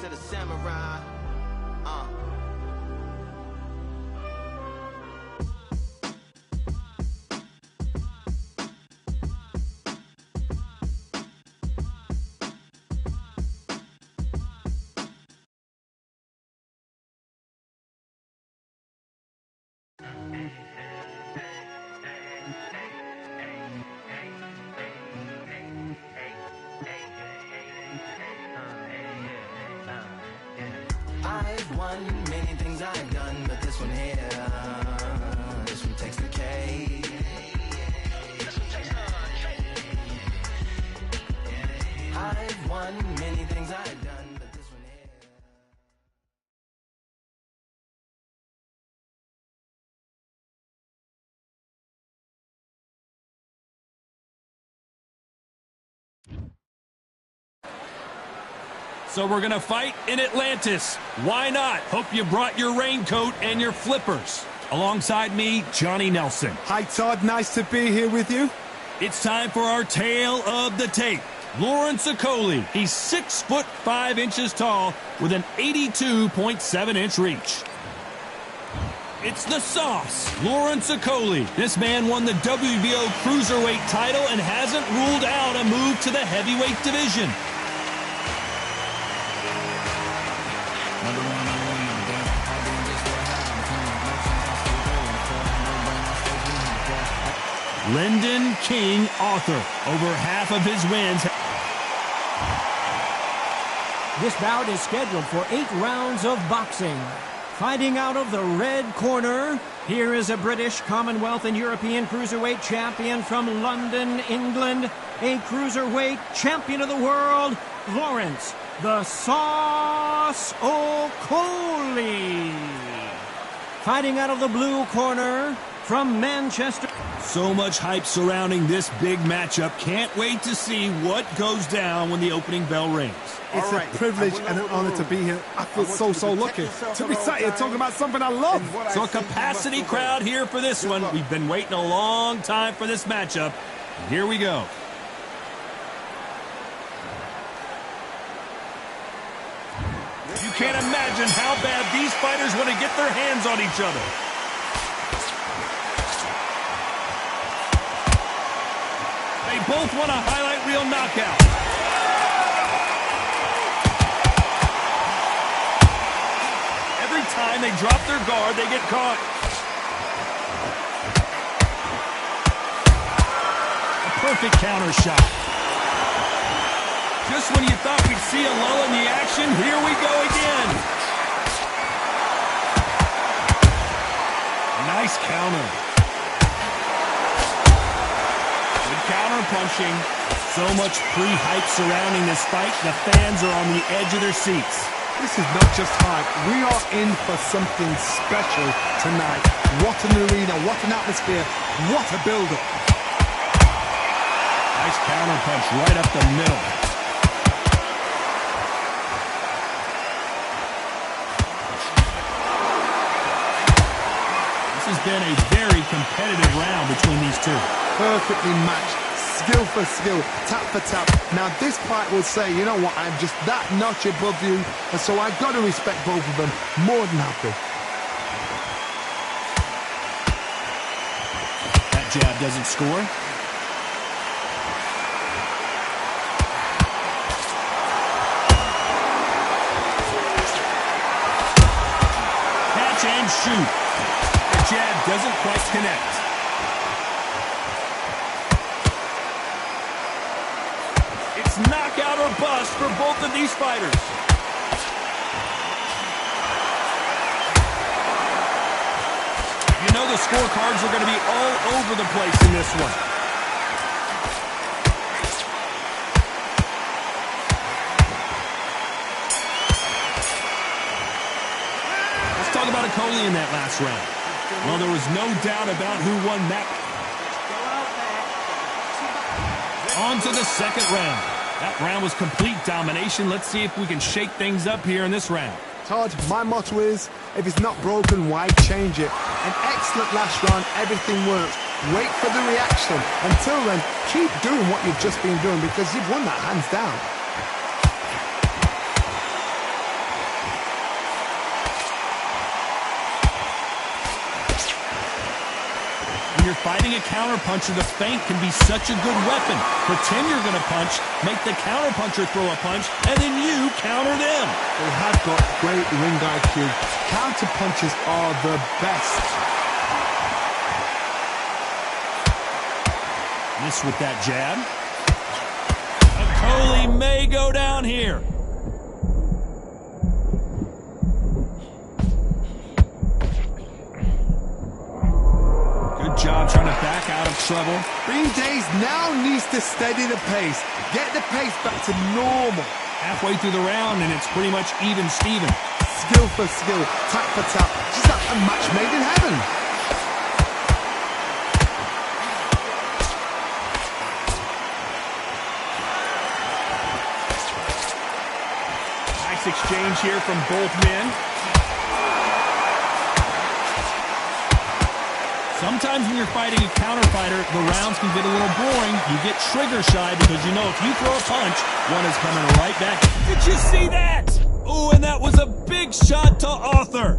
to the samurai. I've won many things I've done, but this one here, this one takes the cake. I've won many things I've done, but this one here. So we're going to fight in Atlantis. Why not? Hope you brought your raincoat and your flippers. Alongside me, Johnny Nelson. Hi, Todd. Nice to be here with you. It's time for our tale of the tape. Lawrence Okoli. He's 6'5" tall with an 82.7-inch reach. It's the sauce, Lawrence Okoli. This man won the WBO Cruiserweight title and hasn't ruled out a move to the heavyweight division. Lyndon King Arthur, over half of his wins. This bout is scheduled for 8 rounds of boxing. Fighting out of the red corner, here is a British, Commonwealth, and European Cruiserweight champion from London, England, a Cruiserweight champion of the world, Lawrence "The Sauce" Okoli. Fighting out of the blue corner, from Manchester. So much hype surrounding this big matchup. Can't wait to see what goes down when the opening bell rings. It's a privilege and an honor to be here. I feel so lucky to be sat here talking about something I love. So a capacity crowd here for this one. We've been waiting a long time for this matchup. Here we go. You can't imagine how bad these fighters want to get their hands on each other. They both want a highlight reel knockout. Every time they drop their guard, they get caught. A perfect counter shot. Just when you thought we'd see a lull in the action, here we go again. Nice counter. Counter punching. So much pre-hype surrounding this fight. The fans are on the edge of their seats. This is not just hype. We are in for something special tonight. What an arena, what an atmosphere, what a build-up. Nice counter punch right up the middle. This has been a very competitive round between these two. Perfectly matched, skill for skill, tap for tap. Now this fight will say, you know what, I'm just that notch above you, and so I've got to respect both of them more than happy. That jab doesn't score. Catch and shoot. The jab doesn't quite connect. Knockout or bust for both of these fighters. You know the scorecards are going to be all over the place in this one. Let's talk about Okoli in that last round. Well, there was no doubt about who won that. On to the second round. That round was complete domination. Let's see if we can shake things up here in this round. Todd, my motto is, if it's not broken, why change it? An excellent last round, everything works. Wait for the reaction. Until then, keep doing what you've just been doing because you've won that hands down. When you're fighting a counterpuncher, the feint can be such a good weapon. Pretend you're going to punch, make the counterpuncher throw a punch, and then you counter them. They have got great ring IQ. Counter punches are the best. Miss with that jab. Coley may go down here. Good job trying to back out of trouble. Green Days now needs to steady the pace. Get the pace back to normal. Halfway through the round, and it's pretty much even Steven. Skill for skill, tap for tap. Just like a match made in heaven. Nice exchange here from both men. Sometimes when you're fighting a counter fighter, the rounds can get a little boring. You get trigger shy because you know if you throw a punch, one is coming right back. Did you see that? Oh, and that was a big shot to Arthur.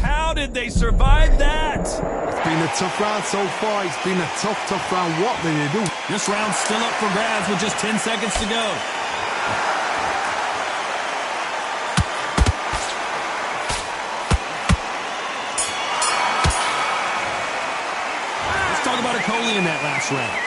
How did they survive that? It's been a tough round so far. It's been a tough round. What did they do? This round's still up for grabs with just 10 seconds to go. Let's talk about Coley in that last round.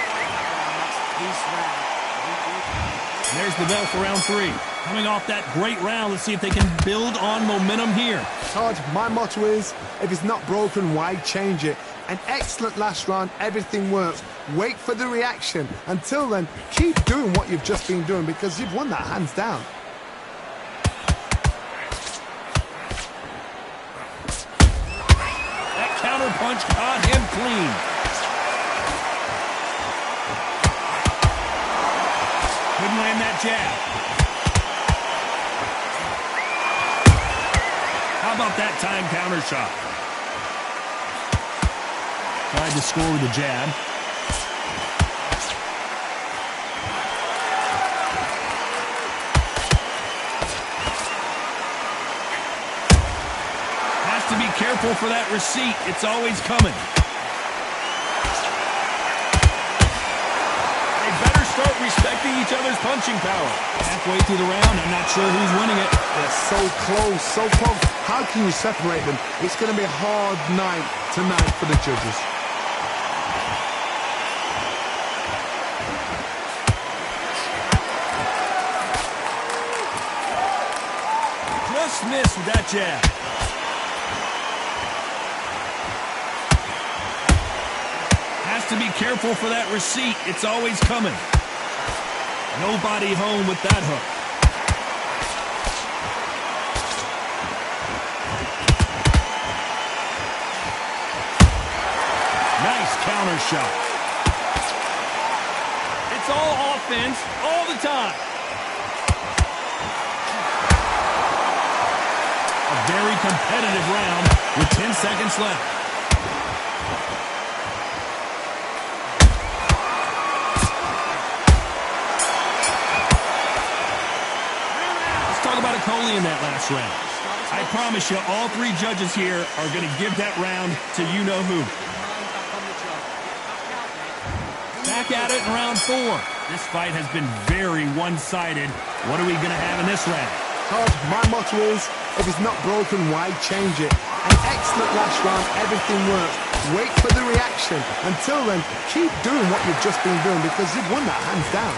And there's the bell for round 3. Coming off that great round, let's see if they can build on momentum here. Todd, my motto is, if it's not broken, why change it? An excellent last round, everything works. Wait for the reaction. Until then, keep doing what you've just been doing because you've won that hands down. That counter punch caught him clean. Couldn't land that jab. How about that time counter shot? Tried to score with a jab. Has to be careful for that receipt. It's always coming. They better start respecting each other's punching power. Halfway through the round, I'm not sure who's winning it. They're so close, so close. How can you separate them? It's going to be a hard night tonight for the judges. Just missed with that jab. Has to be careful for that receipt. It's always coming. Nobody home with that hook. Nice counter shot. It's all offense all the time. A very competitive round with 10 seconds left. Let's talk about Coley in that last round. I promise you, all 3 judges here are going to give that round to you-know-who. Back at it in round 4. This fight has been very one-sided. What are we going to have in this round? Todd, my motto is, if it's not broken, why change it? An excellent last round, everything works. Wait for the reaction. Until then, keep doing what you've just been doing because you've won that hands down.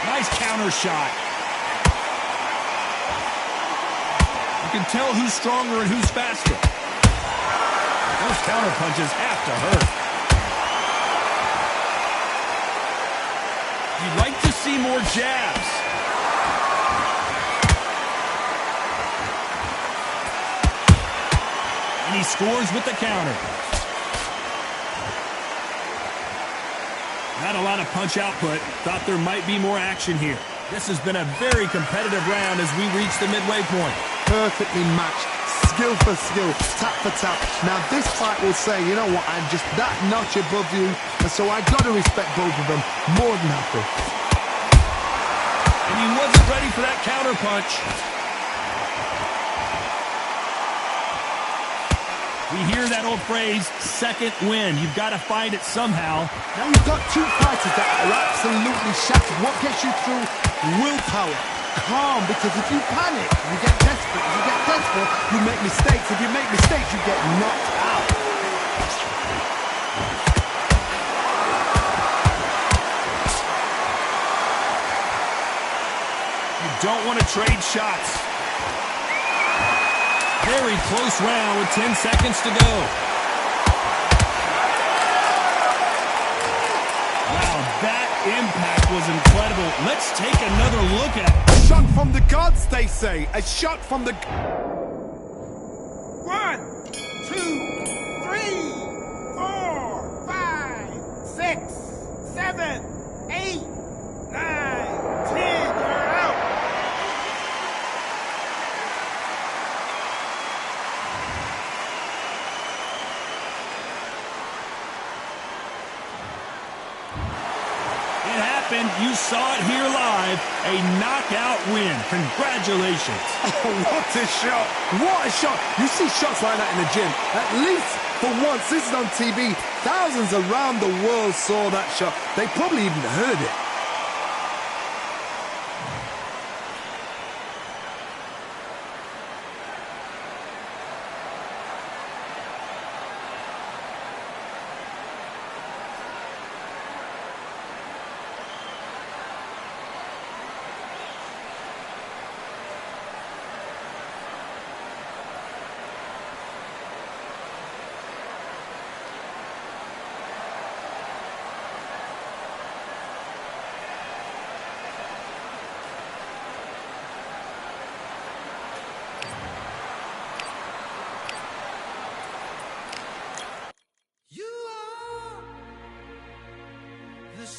Nice counter shot. You can tell who's stronger and who's faster. Those counter punches have to hurt. You'd like to see more jabs. And he scores with the counter. Not a lot of punch output. Thought there might be more action here. This has been a very competitive round as we reach the midway point. Perfectly matched. skill for skill, tap for tap. Now this fight will say, you know what, I'm just that notch above you, and so I got to respect both of them more than happy. And he wasn't ready for that counter punch. We hear that old phrase, second win. You've got to find it somehow. Now you've got two fighters that are absolutely shattered. What gets you through? Willpower. Calm, because if you panic, you get desperate. If you get desperate, you make mistakes. If you make mistakes, you get knocked out. You don't want to trade shots. Very close round with 10 seconds to go. Wow, that impact was incredible. Let's take another look at it. A shot from the gods, they say. A shot from the... 1, 2, 3, 4, 5, 6, 7, 8, 9, 10. You're out. You saw it here live, a knockout win. Congratulations. Oh, what a shot. What a shot. You see shots like that in the gym. At least for once, this is on TV. Thousands around the world saw that shot. They probably even heard it.